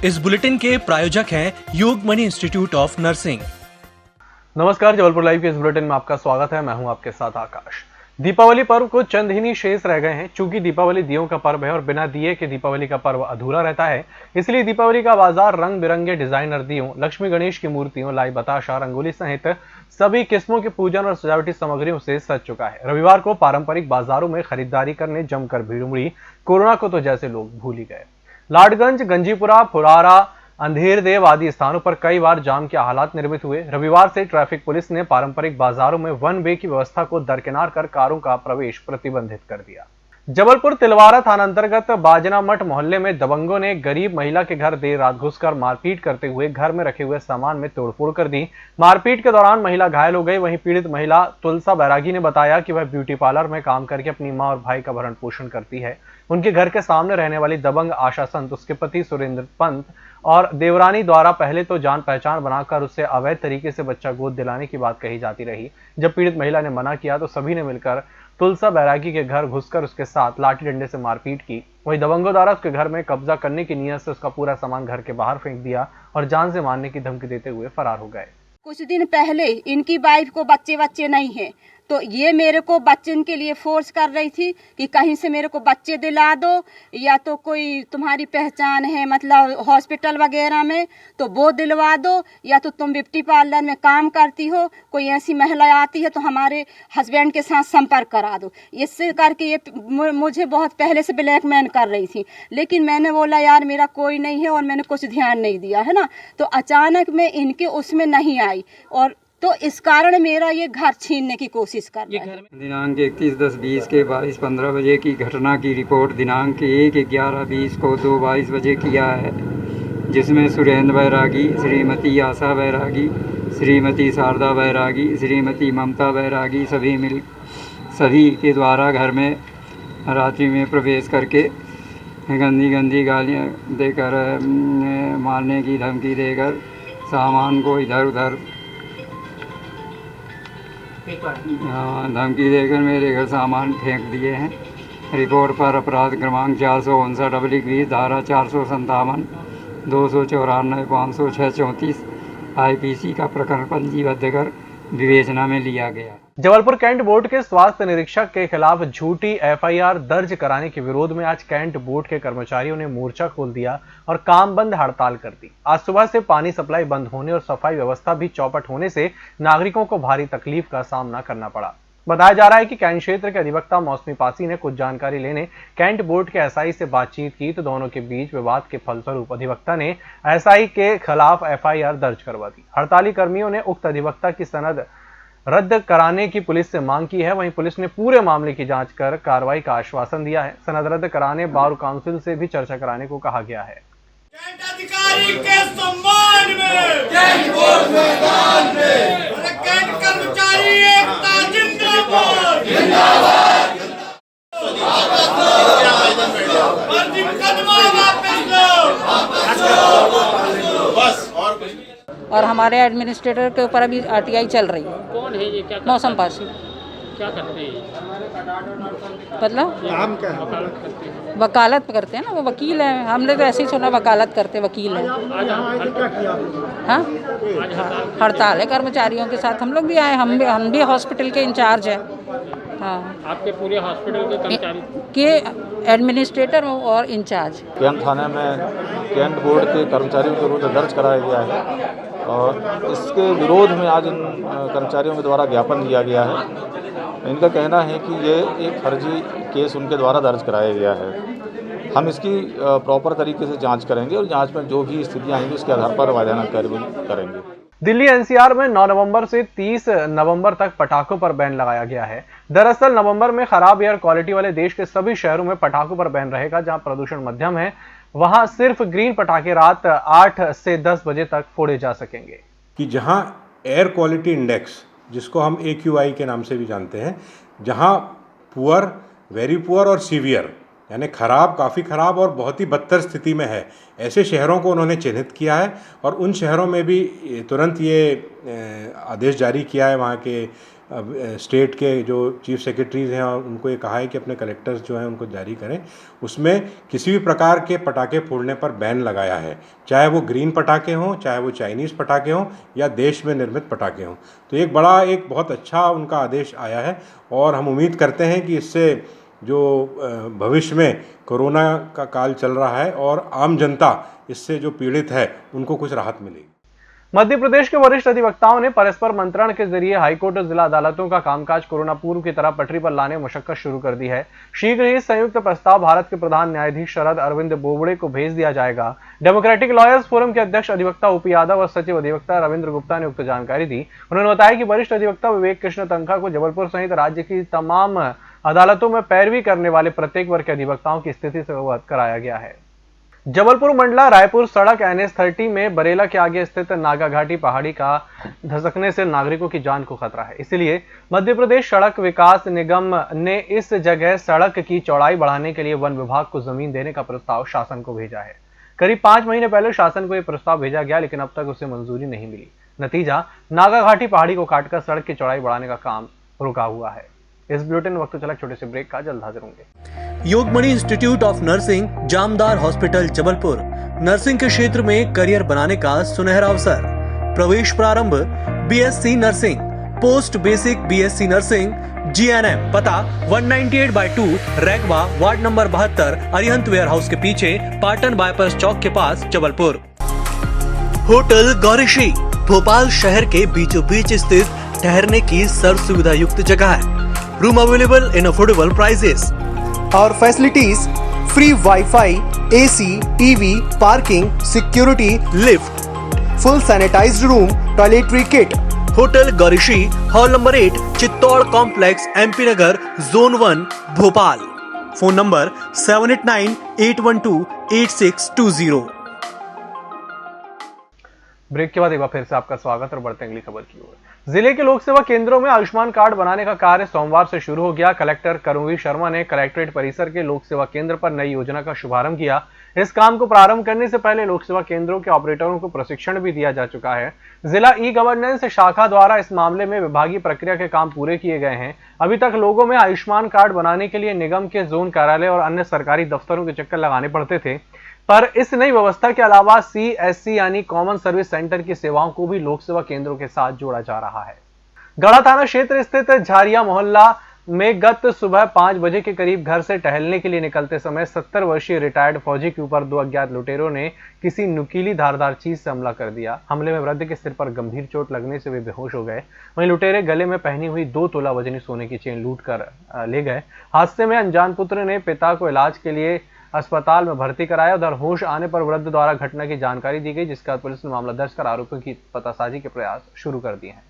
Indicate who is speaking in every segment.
Speaker 1: इस बुलेटिन के प्रायोजक हैं योगमणि इंस्टीट्यूट ऑफ नर्सिंग।
Speaker 2: नमस्कार, जबलपुर लाइव के इस बुलेटिन में आपका स्वागत है। मैं हूं आपके साथ आकाश। दीपावली पर्व को चंद ही शेष रह गए हैं। चूंकि दीपावली दियों का पर्व है और बिना दिए के दीपावली का पर्व अधूरा रहता है, इसलिए दीपावली का बाजार रंग बिरंगे डिजाइनर दियों, लक्ष्मी गणेश की मूर्तियों, लाई बताशा, रंगोली सहित सभी किस्मों के पूजन और सजावटी सामग्रियों से सज चुका है। रविवार को पारंपरिक बाजारों में खरीदारी करने जमकर भीड़ उमड़ी। कोरोना को तो जैसे लोग भूल ही गए। लाडगंज, गंजीपुरा, फुरारा, अंधेरदेव आदि स्थानों पर कई बार जाम के हालात निर्मित हुए। रविवार से ट्रैफिक पुलिस ने पारंपरिक बाजारों में वन वे की व्यवस्था को दरकिनार कर कारों का प्रवेश प्रतिबंधित कर दिया। जबलपुर तिलवारा थाना अंतर्गत बाजना मठ मोहल्ले में दबंगों ने गरीब महिला के घर देर रात घुसकर मारपीट करते हुए घर में रखे हुए सामान में तोड़फोड़ कर दी। मारपीट के दौरान महिला घायल हो गई। वहीं पीड़ित महिला तुलसा बैरागी ने बताया कि वह ब्यूटी पार्लर में काम करके अपनी मां और भाई का भरण पोषण करती है। उनके घर के सामने रहने वाली दबंग आशा संत, उसके पति सुरेंद्र पंत और देवरानी द्वारा पहले तो जान पहचान बनाकर उससे अवैध तरीके से बच्चा गोद दिलाने की बात कही जाती रही। जब पीड़ित महिला ने मना किया तो सभी ने मिलकर तुलसा बैरागी के घर घुसकर उसके साथ लाठी डंडे से मारपीट की। वहीं दबंगों द्वारा उसके घर में कब्जा करने की नीयत से उसका पूरा सामान घर के बाहर फेंक दिया और जान से मारने की धमकी देते हुए फरार हो गए।
Speaker 3: कुछ दिन पहले इनकी वाइफ को बच्चे नहीं है, तो ये मेरे को बच्चन के लिए फोर्स कर रही थी कि कहीं से मेरे को बच्चे दिला दो, या तो कोई तुम्हारी पहचान है मतलब हॉस्पिटल वगैरह में तो वो दिलवा दो, या तो तुम ब्यूटी पार्लर में काम करती हो, कोई ऐसी महिला आती है तो हमारे हस्बैंड के साथ संपर्क करा दो। इससे करके ये मुझे बहुत पहले से ब्लैकमेल कर रही थी। लेकिन मैंने बोला यार मेरा कोई नहीं है और मैंने कुछ ध्यान नहीं दिया है ना, तो अचानक मैं इनके उसमें नहीं आई और तो इस कारण मेरा ये घर छीनने की कोशिश कर रहा है।
Speaker 4: दिनांक 31/10/20 के 22:15 बजे की घटना की रिपोर्ट दिनांक 1/11/20 को 2:22 बजे किया है, जिसमें सुरेंद्र बैरागी, श्रीमती आशा बैरागी, श्रीमती शारदा बैरागी, श्रीमती ममता बैरागी सभी के द्वारा घर में रात्रि में प्रवेश करके गंदी गालियाँ देकर मारने की धमकी देकर सामान को इधर उधर धमकी देकर मेरे घर सामान फेंक दिए हैं। रिपोर्ट पर अपराध क्रमांक 459/20 धारा 457, 294, 506, 34 IPC का प्रकरण पंजीबद्ध कर विवेचना में लिया गया।
Speaker 2: जबलपुर कैंट बोर्ड के स्वास्थ्य निरीक्षक के खिलाफ झूठी FIR दर्ज कराने के विरोध में आज कैंट बोर्ड के कर्मचारियों ने मोर्चा खोल दिया और काम बंद हड़ताल कर दी। आज सुबह से पानी सप्लाई बंद होने और सफाई व्यवस्था भी चौपट होने से नागरिकों को भारी तकलीफ का सामना करना पड़ा। बताया जा रहा है कि कैंट क्षेत्र के अधिवक्ता मौसमी पासी ने कुछ जानकारी लेने कैंट बोर्ड के SI से बातचीत की तो दोनों के बीच विवाद के फलस्वरूप अधिवक्ता ने SI के खिलाफ FIR दर्ज करवा दी। हड़ताली कर्मियों ने उक्त अधिवक्ता की सनद रद्द कराने की पुलिस से मांग की है। वहीं पुलिस ने पूरे मामले की जांच कर कार्रवाई का आश्वासन दिया है। सनद रद्द कराने बार काउंसिल से भी चर्चा कराने को कहा गया है।
Speaker 5: कैंट अधिकारी के सम्मान में, कैंट बोर्ड मैदान में, कैंट कर्मचारी एकता जिंदाबाद, जिंदाबाद। फर्जी मुकदमा वापस लो, बस और कुछ।
Speaker 6: और हमारे एडमिनिस्ट्रेटर के ऊपर अभी RTI चल रही है।
Speaker 7: कौन है ये? क्या
Speaker 6: मौसम पासी।
Speaker 7: क्या करते हैं?
Speaker 6: मतलब
Speaker 7: काम क्या है?
Speaker 6: वकालत करते हैं ना, वो वकील हैं। हमने तो ऐसे ही सुना वकालत करते वकील हैं। हाँ, हड़ताल है कर्मचारियों के साथ। हम लोग भी आए, हम भी हॉस्पिटल के इंचार्ज हैं। हाँ,
Speaker 7: आपके पूरे हॉस्पिटल के कर्मचारी
Speaker 6: के एडमिनिस्ट्रेटर और इंचार्ज।
Speaker 8: कैंट थाने में कैंट बोर्ड के कर्मचारियों के विरुद्ध दर्ज कराया गया है और इसके विरोध में आज इन कर्मचारियों के द्वारा ज्ञापन दिया गया है। इनका कहना है कि ये एक फर्जी केस उनके द्वारा दर्ज कराया गया है। हम इसकी प्रॉपर तरीके से जांच करेंगे और जांच में जो भी स्थितियां आएंगी उसके आधार पर वैधानिक कार्रवाई करेंगे।
Speaker 2: दिल्ली NCR में 9 नवंबर से 30 नवंबर तक पटाखों पर बैन लगाया गया है। दरअसल नवंबर में खराब एयर क्वालिटी वाले देश के सभी शहरों में पटाखों पर बैन रहेगा। जहां प्रदूषण मध्यम है वहां सिर्फ ग्रीन पटाखे रात 8 से 10 बजे तक फोड़े जा सकेंगे।
Speaker 9: कि जहां एयर क्वालिटी इंडेक्स, जिसको हम AQI के नाम से भी जानते हैं, जहां पुअर, वेरी पुअर और सीवियर यानी खराब, काफ़ी खराब और बहुत ही बदतर स्थिति में है, ऐसे शहरों को उन्होंने चिन्हित किया है और उन शहरों में भी तुरंत ये आदेश जारी किया है वहाँ के स्टेट के जो चीफ सेक्रेटरीज़ हैं और उनको ये कहा है कि अपने कलेक्टर्स जो हैं उनको जारी करें, उसमें किसी भी प्रकार के पटाखे फोड़ने पर बैन लगाया है, चाहे वो ग्रीन पटाखे हों, चाहे वो चाइनीज़ पटाखे हों या देश में निर्मित पटाखे हों। तो एक बहुत अच्छा उनका आदेश आया है और हम उम्मीद करते हैं कि इससे जो भविष्य में कोरोना का काल चल रहा है और आम जनता इससे जो पीड़ित है उनको कुछ राहत मिलेगी।
Speaker 2: मध्य प्रदेश के वरिष्ठ अधिवक्ताओं ने परस्पर मंत्रण के जरिए हाईकोर्ट और जिला अदालतों का कामकाज कोरोना पूर्व की तरह पटरी पर लाने में मशक्कत शुरू कर दी है। शीघ्र ही संयुक्त प्रस्ताव भारत के प्रधान न्यायाधीश शरद अरविंद बोबड़े को भेज दिया जाएगा। डेमोक्रेटिक लॉयर्स फोरम के अध्यक्ष अधिवक्ता ओपी यादव और सचिव अधिवक्ता रविंद्र गुप्ता ने उक्त जानकारी दी। उन्होंने बताया कि वरिष्ठ अधिवक्ता विवेक कृष्ण तंखा को जबलपुर सहित राज्य की तमाम अदालतों में पैरवी करने वाले प्रत्येक वर्ग के अधिवक्ताओं की स्थिति से अवगत कराया गया है। जबलपुर मंडला रायपुर सड़क NH30 में बरेला के आगे स्थित नागा घाटी पहाड़ी का धसकने से नागरिकों की जान को खतरा है। इसलिए मध्य प्रदेश सड़क विकास निगम ने इस जगह सड़क की चौड़ाई बढ़ाने के लिए वन विभाग को जमीन देने का प्रस्ताव शासन को भेजा है। करीब 5 महीने पहले शासन को यह प्रस्ताव भेजा गया, लेकिन अब तक उसे मंजूरी नहीं मिली। नतीजा, नागा घाटी पहाड़ी को काटकर सड़क की चौड़ाई बढ़ाने का काम रुका हुआ है। इस बुलेटिन वक्त चला छोटे से ब्रेक का, जल्द हाजिर होंगे।
Speaker 1: Yogmani institute of nursing, Jamdar hospital, Jabalpur. Nursing के क्षेत्र में करियर बनाने का सुनहरा अवसर। प्रवेश प्रारंभ BSc nursing, post basic BSc nursing, GNM। पता 198/2 Raigwa, ward number 72, Arihant warehouse के पीछे, पाटन बाईपास चौक के पास, जबलपुर। होटल गौरीशी भोपाल शहर के बीचों बीच स्थित ठहरने की सर्व सुविधा युक्त जगह है। Room available in affordable prices. और facilities free wifi, AC, TV, parking, security, lift, full sanitised room, toiletry kit. Hotel Gaurishi, hall number 8, Chittor complex, MP Nagar, zone 1, Bhopal. Phone number 7898128620।
Speaker 2: Break के बाद एक बार फिर से आपका स्वागत और बढ़ते अगली खबर की ओर। जिले के लोक सेवा केंद्रों में आयुष्मान कार्ड बनाने का कार्य सोमवार से शुरू हो गया। कलेक्टर कर्मवीर शर्मा ने कलेक्ट्रेट परिसर के लोक सेवा केंद्र पर नई योजना का शुभारंभ किया। इस काम को प्रारंभ करने से पहले लोक सेवा केंद्रों के ऑपरेटरों को प्रशिक्षण भी दिया जा चुका है। जिला ई-गवर्नेंस शाखा द्वारा इस मामले में विभागीय प्रक्रिया के काम पूरे किए गए हैं। अभी तक लोगों में आयुष्मान कार्ड बनाने के लिए निगम के जोन कार्यालय और अन्य सरकारी दफ्तरों के चक्कर लगाने पड़ते थे, पर इस नई व्यवस्था के अलावा CSC यानी कॉमन सर्विस सेंटर की सेवाओं को भी लोक सेवा केंद्रों के साथ जोड़ा जा रहा है। गढ़ा थाना क्षेत्र स्थित झारिया मोहल्ला में गत सुबह 5 बजे के करीब घर से टहलने के लिए निकलते समय 70 वर्षीय रिटायर्ड फौजी के ऊपर 2 अज्ञात लुटेरों ने किसी नुकीली धारदार चीज से हमला कर दिया। हमले में वृद्ध के सिर पर गंभीर चोट लगने से वे बेहोश हो गए। वहीं लुटेरे गले में पहनी हुई 2 तोला वजनी सोने की चेन लूट कर ले गए। हादसे में अनजान पुत्र ने पिता को इलाज के लिए अस्पताल में भर्ती कराया। उधर होश आने पर वृद्ध द्वारा घटना की जानकारी दी गई, जिसके बाद पुलिस ने मामला दर्ज कर आरोपियों की पतासाजी के प्रयास शुरू कर दिए हैं।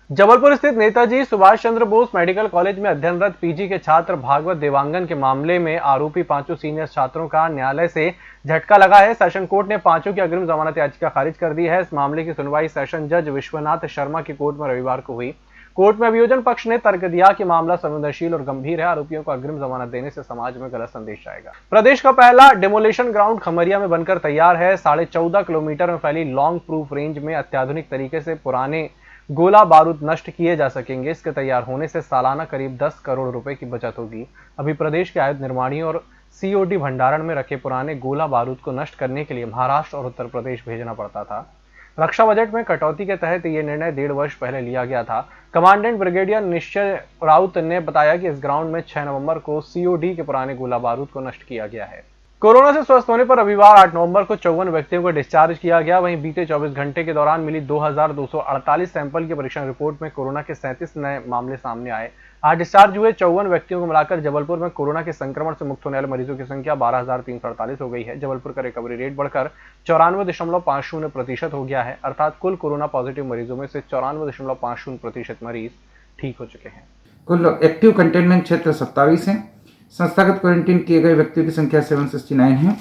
Speaker 2: जबलपुर स्थित नेताजी सुभाष चंद्र बोस मेडिकल कॉलेज में अध्ययनरत PG के छात्र भागवत देवांगन के मामले में आरोपी 5 सीनियर छात्रों का न्यायालय से झटका लगा है। सेशन कोर्ट ने 5 की अग्रिम जमानत याचिका खारिज कर दी है। इस मामले की सुनवाई सेशन जज विश्वनाथ शर्मा की कोर्ट में रविवार को हुई। कोर्ट में अभियोजन पक्ष ने तर्क दिया कि मामला संवेदनशील और गंभीर है। आरोपियों को अग्रिम जमानत देने से समाज में गलत संदेश जाएगा। प्रदेश का पहला डेमोलेशन ग्राउंड खमरिया में बनकर तैयार है। 14.5 किलोमीटर में फैली लॉन्ग प्रूफ रेंज में अत्याधुनिक तरीके से पुराने गोला बारूद नष्ट किए जा सकेंगे। इसके तैयार होने से सालाना करीब 10 करोड़ रुपए की बचत होगी। अभी प्रदेश के आयुध निर्माणियों और COD भंडारण में रखे पुराने गोला बारूद को नष्ट करने के लिए महाराष्ट्र और उत्तर प्रदेश भेजना पड़ता था। रक्षा बजट में कटौती के तहत यह निर्णय 1.5 वर्ष पहले लिया गया था। कमांडेंट ब्रिगेडियर निश्चय राउत ने बताया कि इस ग्राउंड में 6 नवंबर को COD के पुराने गोला बारूद को नष्ट किया गया है। कोरोना से स्वस्थ होने पर रविवार 8 नवंबर को 54 व्यक्तियों को डिस्चार्ज किया गया। वहीं बीते 24 घंटे के दौरान मिली 2248 सैंपल की परीक्षण रिपोर्ट में कोरोना के 37 नए मामले सामने आए। आज डिस्चार्ज हुए 54 व्यक्तियों को मिलाकर जबलपुर में कोरोना के संक्रमण से मुक्त होने वाले मरीजों की संख्या 12,348 हो गई है। जबलपुर का रिकवरी रेट बढ़कर 94.50% हो गया है, अर्थात कुल कोरोना पॉजिटिव मरीजों में से 94.50% मरीज ठीक हो चुके हैं।
Speaker 10: कुल एक्टिव कंटेनमेंट क्षेत्र 27 है। संस्थागत क्वारंटीन किए गए व्यक्तियों की संख्या 769 है।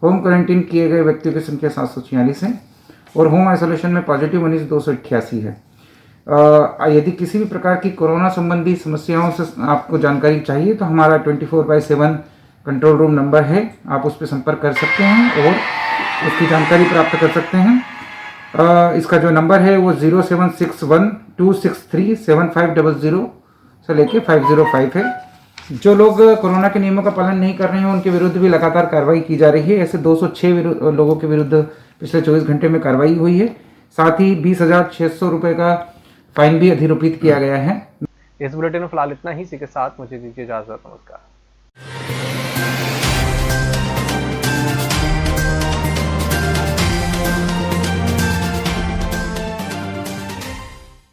Speaker 10: होम क्वारंटीन किए गए व्यक्तियों की संख्या 746 है और होम आइसोलेशन में पॉजिटिव मरीज 288 है। यदि किसी भी प्रकार की कोरोना संबंधी समस्याओं से आपको जानकारी चाहिए तो हमारा 24/7 कंट्रोल रूम नंबर है, आप उस पर संपर्क कर सकते हैं और उसकी जानकारी प्राप्त कर सकते हैं। इसका जो नंबर है वो 0761-263-7500 से लेके 505 है। जो लोग कोरोना के नियमों का पालन नहीं कर रहे हैं उनके विरुद्ध भी लगातार कार्रवाई की जा रही है। ऐसे 206 लोगों के विरुद्ध पिछले 24 घंटे में कार्रवाई हुई है। साथ ही 20,600 रुपये का फाइन भी अधिरोपित किया गया है।
Speaker 2: इस बुलेटिन में फिलहाल इतना ही। इसी के साथ मुझे दीजिए इजाजत। नमस्कार।